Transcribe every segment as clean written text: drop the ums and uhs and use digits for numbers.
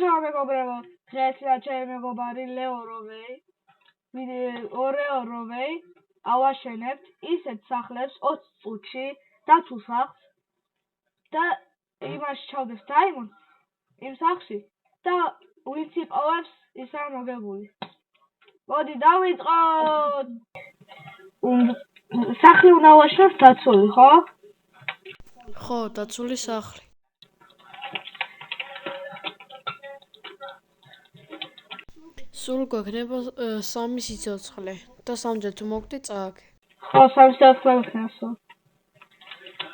ჩაო მეგობრებო, დღეს ჩემი მეგობარი ორეოროვეი ავაშენებთ ისეთ სახლებს 20 წუთში და თუ სახლს და იმაში ჩავდეს დაიმონს იმ სახლში და ვინც იპოვებს ისაა მოგებული. მოდი დავიწყოთ. სახლი უნდა ვაშენოთ დაცული, ხო? ხო, დაცული სახლი. სულ გვექნება 3 სიცოცხლე და სამჯერ თუ მოგდი წააგე. ხო, 3 სიცოცხლე ვექნებსო.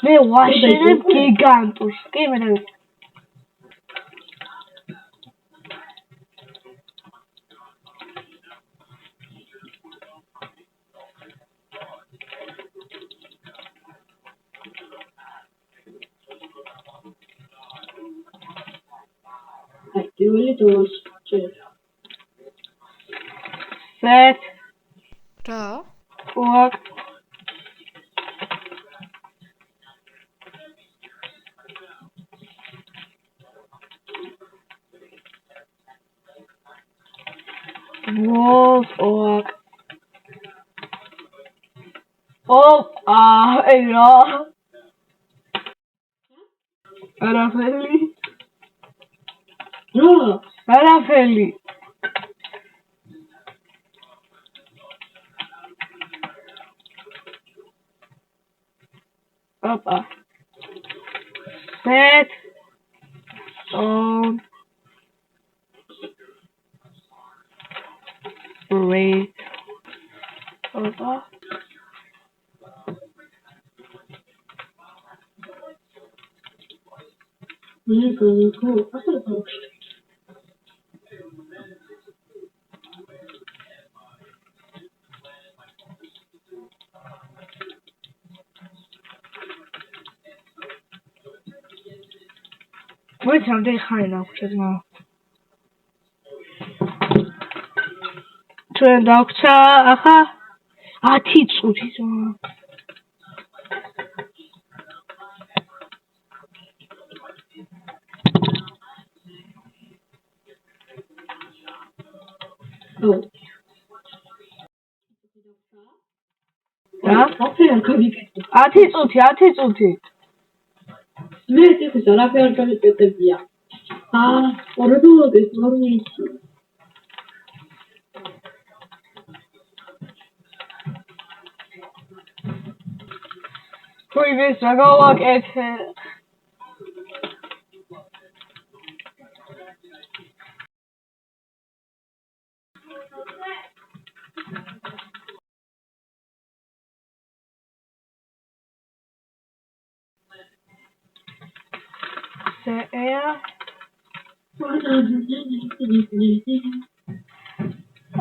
მე ვაშენებ გიგანტურს. კი, მე დავიწყე. პირველი დოლოს ჭერ. Set. რა? Work. Wolf work. Oh, hey, no. Arafeli. No. Arafeli. Opa. Set. On. Wait. Opa. Cool. I thought about it. Wait, I'm ხარი დაგვჭირ მა. ჩვენ დაგვჭა ახლა 10 წუთი ზონა. და? 10 წუთი. მე ეს არაფერი არ გამიკეთებია. ორდულოდეს ნორმისი. Who is this? Go walk it.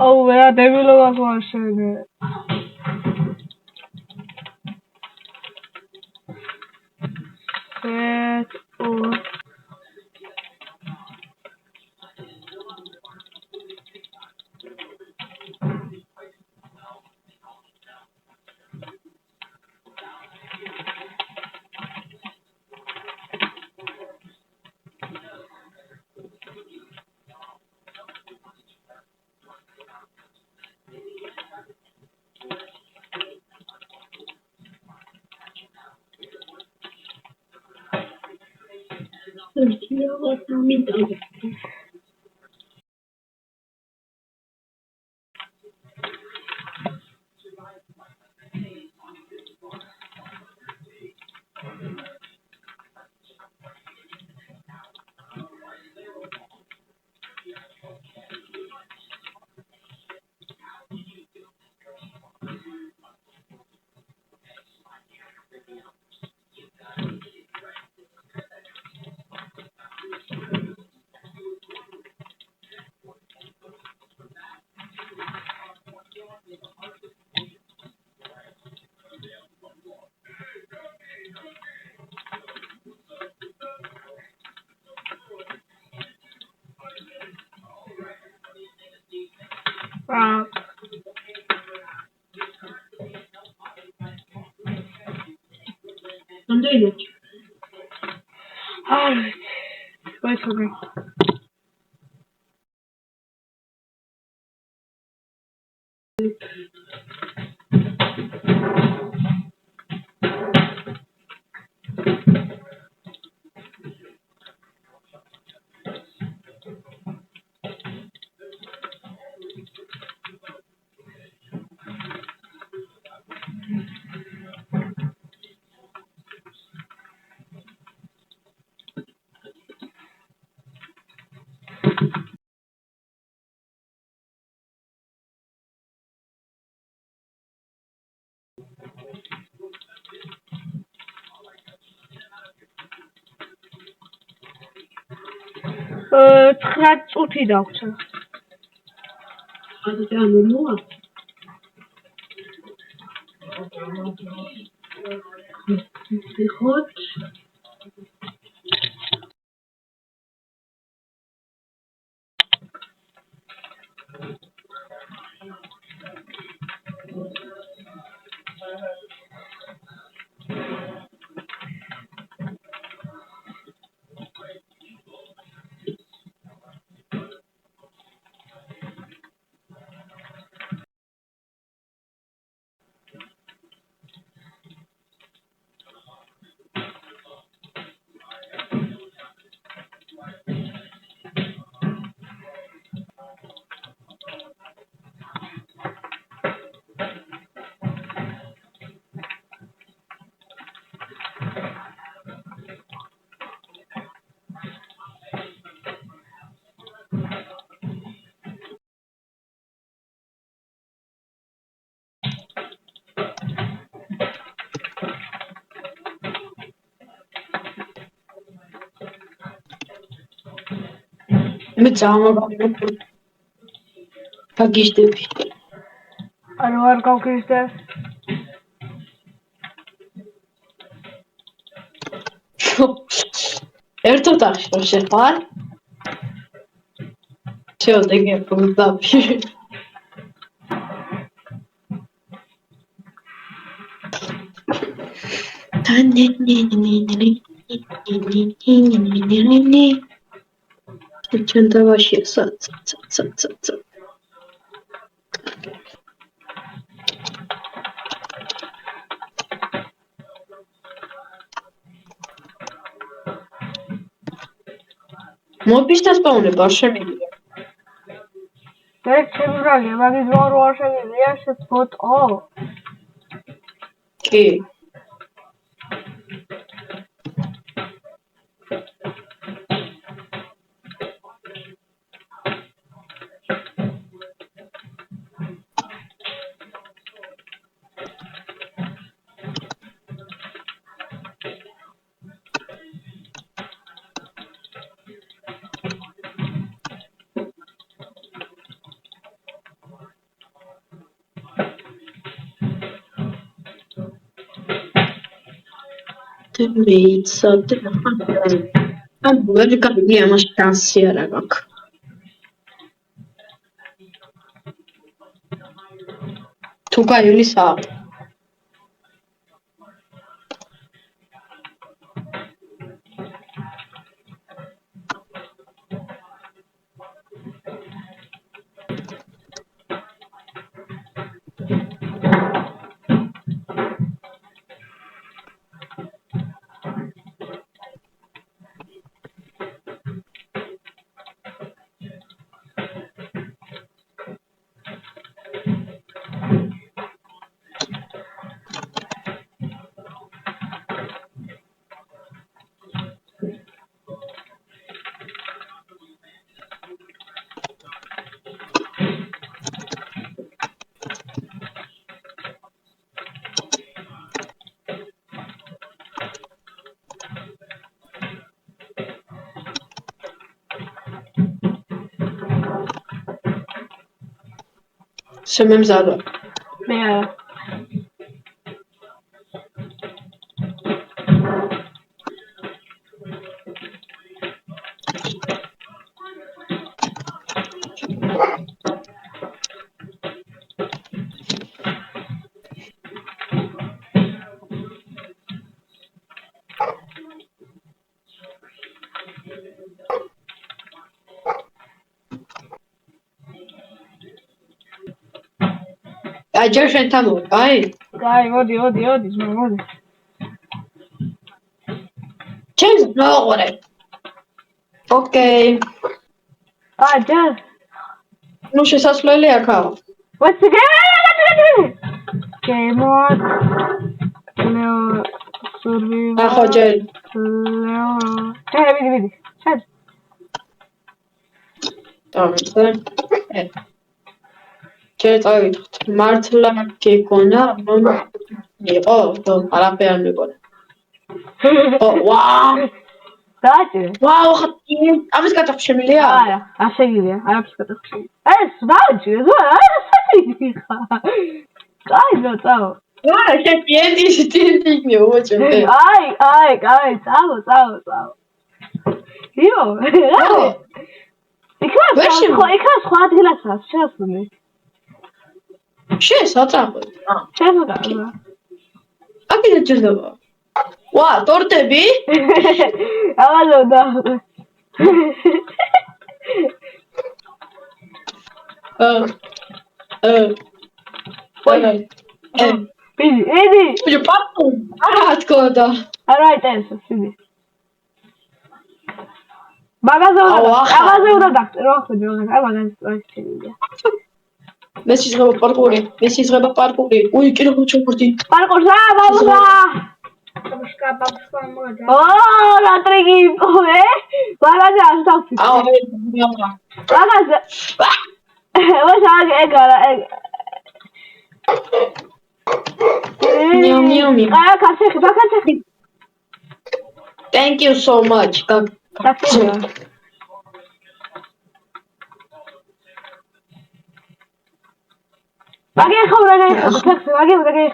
Oh, where they will wash it. Set or Wait for me. ცხრა წუთი დაგვჭირდა. Asta te-am urmat. Hot. მე წამოვიდა გაგიჟდები ანუ არ გავგიჟდე. ერთ ოთახში რომ შეხარ შეოდეგე პროდუქტი ჩანდავაშია საц მობის დასპაუნება არ შემიძლია შემიძლია, მაგის რო არ შემიძლია შეფოტო. კი მეიცა ამ ვერ გაიგე ამას შანსი არ აქვს თუ გაივლისა შემემზადა მე არა. აი ჯერ შენთან მოვა, აი. კაი, მოდი, ძმა, მოდი. ჩემს მოყურე. ოკეი. ჯერ. ნუ შესასვლელი აქაა. What's the game? Game on. Leo, survival. ახო ჯერ. Leo. ვიდი. ჩად. დავიწყე. ჯერ წავიდეთ. მართლა გეკონა, რომ იყო, რომ არაფერი არ მეგონა. ვაუ! დააჭირე. ვაუ, ამის კატახი შემილია? არა, არ შეგიძლია, არაფერს კატახი. ეს დააჭირე, საერთოდ ხა. კაი, წავა. არა, შენ პიენდიში ტინტიკნი უოჭებდე. კაი, წავა. იო, რა? იქა სხვა ადგილასაც შეასრულე. შეასწავლე. შეასრულე. აკიდე ჯერდება. ვა, ტორტები? ამაზონდა. ვიდი. ვიდი პაპუ, არა თქოდა. არა იტენს, ვიდი. მაგაზე უნდა დაგწერო, ხო, მაგაზე შეიძლება. მეს იზღება პარკური. უი, კიდე ხუჩობდი. პარკურს ბაბუა. რა ტრიგი იყო, მაგაზე არ დავწი. მაგაზე. ეგარა. ნიუ. კაცი. Thank you so much. მაგე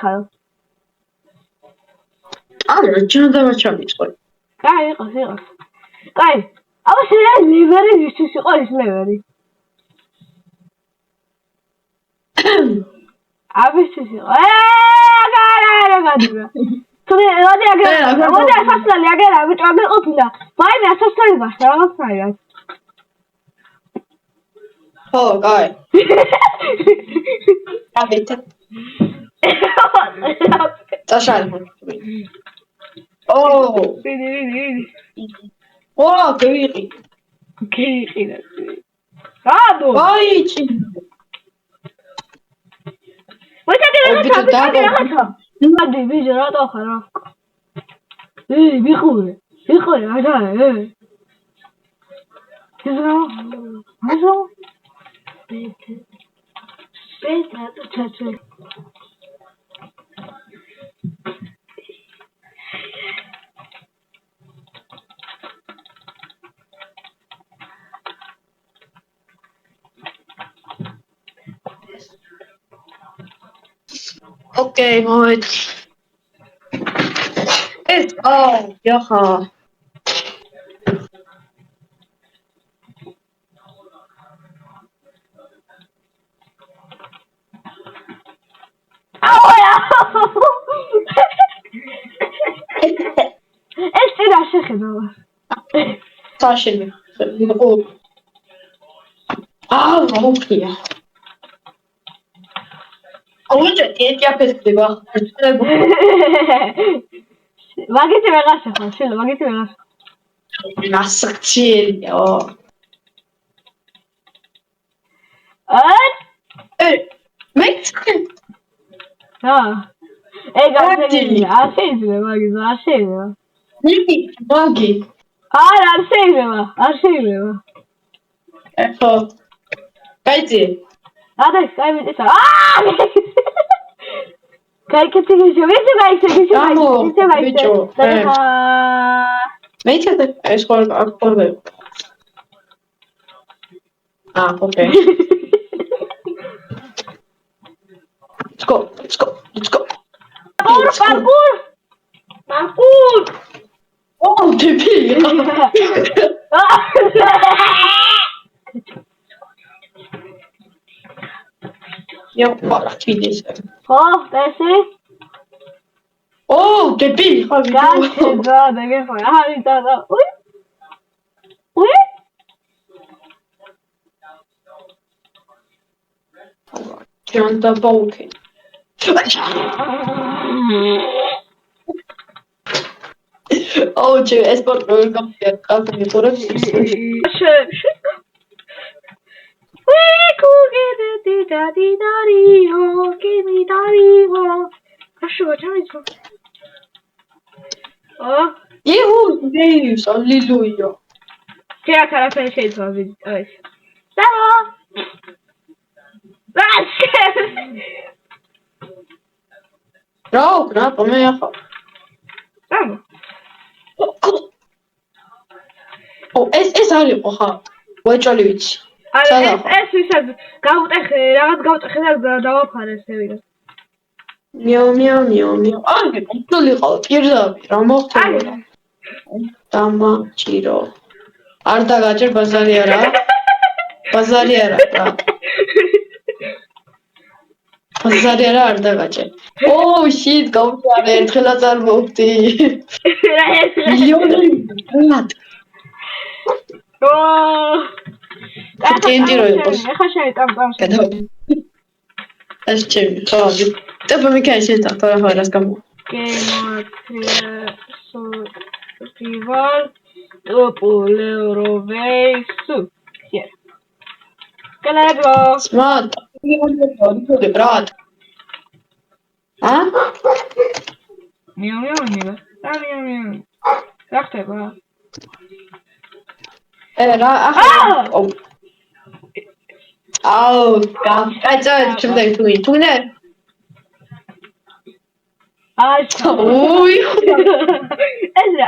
ხაო. არა, ჯანდა ჩამიწყვე. კაი, იყოს. კაი. აბა შეიძლება ლევერი ვისთვის იყო ის ლევერი. აბისთვის იყო. არა, გადივა. მოდი ასასლალი აგერა, ბიჭო, მე ყოფილა. მაინე ასასლალი გასა, რაღაცნაირად. ხო, კაი. აბეთე. წაშალ. ვიდი. ო, გეიყი. რადო? აიჩი. ვიჭა. მოდი, ბიჭო, რატო ხარ? ვიხურე, არა. ეზო. ბედა, ჩაჩე. Okay, gut. Ist Jocha. Es steht da Schicke. Taschen. Warum hier? ოჯე ტიეტია ფესტივა. მაგითი ვეღარ შეხვდა, მაგითი ვეღარ. ნასახჩიელია. მე რა? არ შეიძლება. მაგი. არ შეიძლება. ეხო. კაიძი. კაი მიწისა. კაი კეთილი ბიჭო. მე ცოტა ეს ხორბე. ოკეი. Let's go. Parkour. Oh, débile. Yo, parti des. Oh, merci. Oh, débile. Oui. Tiens, t'as pas ok. აუ ჩე ესპორტ პროგრამია ყავდა მიყურებს We could get it, daddy, daddy, oh, give me daddy, oh. Хорошо, чё? О, იუ ზეის ალილუია क्या खराब है शेर अभी ओए चलो რა უკნა მე ახლა चलो ო ეს არის ხო ხა ვაჭალი ვიცი ეს ვისაც გავუტეხე რაღაც გავუტეხე და დავაფარე სევიდა მიო აი კონტროლიყავ პირდაპირ რა მოხდა დამაჭირო არ დაგაჭერ ბაზარი არა ბაზარი არა არ დაგაჭერ ო შიტ გავჭარე ერთხელაც არ მოვხდი მილიონი ო ტენტი რო იყოს ეხა შევიტანტავ ეს ჩემი ხო და მიქაი შეტა რა ხარ გამ Festival Topoleurovesu. Hier. Galego. Smart. Ты брат. А? Мяу. Как ты, ба? Ау, кайца, чем ты туй? Туйне. Ой. Это.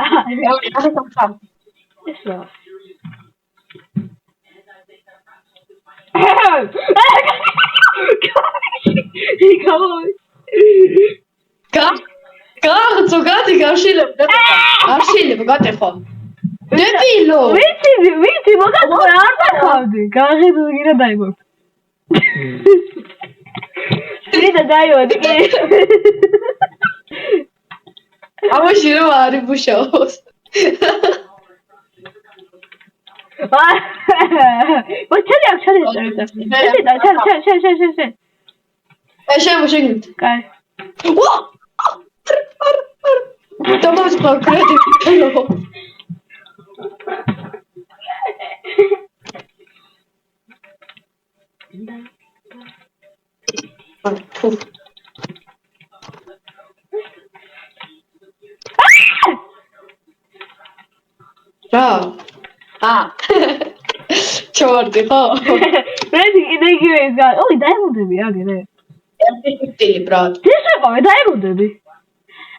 ზოგადი გავშილებ გატეხო დებილო ვიცი მოგაწყო არ დახავდი გააღეთ გირა დაიბო ვიდა დაიოდი ამაში რომ არის ბუშაოს მოჩელი შენ კაი Давай спокойно. Чёрт, ხო? რედი გა. ოი, დაიმუნდები აგერე. ერთი ბრატ. ის ეყავე დაიმუნდები.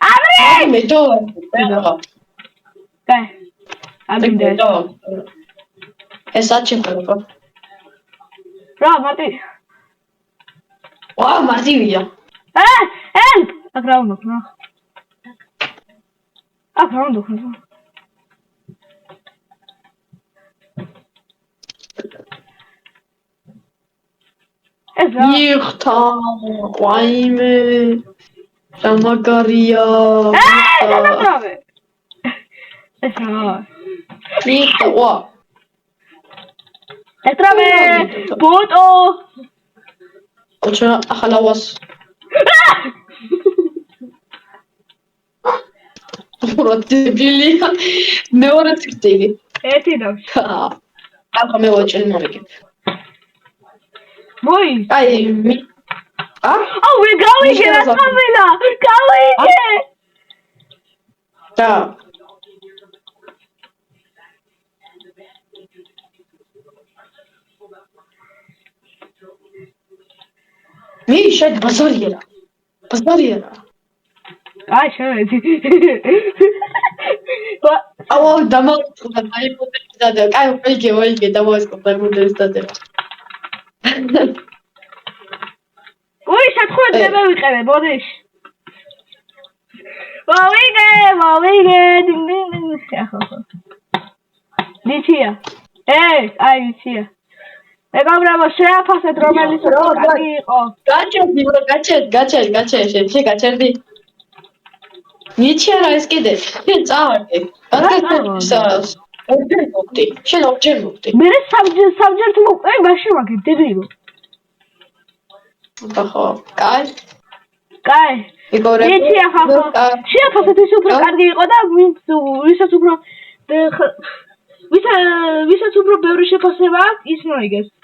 Abre! Me todo. Кай. Abre. Es H, pero. Mati. Wow, Martivilla. Aground, no. Aground, no. Нихта, Вайме. Самагария. Этраме. Бото. Оча ахалавас. Уротибили. Მეორე წრтиგი. ერთი და. ახლა მე ვაჭრე მომიგებ. მოი. აი Oh, we're going to the Camilla! Going! Da. Миша, базарьера. Ay, şöyle. Ау, дамаг дай подтверждать. Кай, ойге, давай скопай подтверждать. Ой, შეთხოვეთ მე ვიყევე, ბოდიშ. მოვიგე, დიჩია. აი, დიჩია. მეგობრებო, შეაფასეთ რომელიც კარგი იყო. გაჩერდი. ნიჩია რა ეს კიდე? წავარდი. შენ ორჯერ მოვდი. მე სამჯერ თუ მოვყე, მაშინ ვაგებ, დებილო. ხო, კაი. კაი. იგორე. იცი ახლა შეაფასეთ ის უფრო კარგი იყო და ვისაც უფრო ვისაც უფრო ბევრი შეფასება აქვს ის მოიგებს.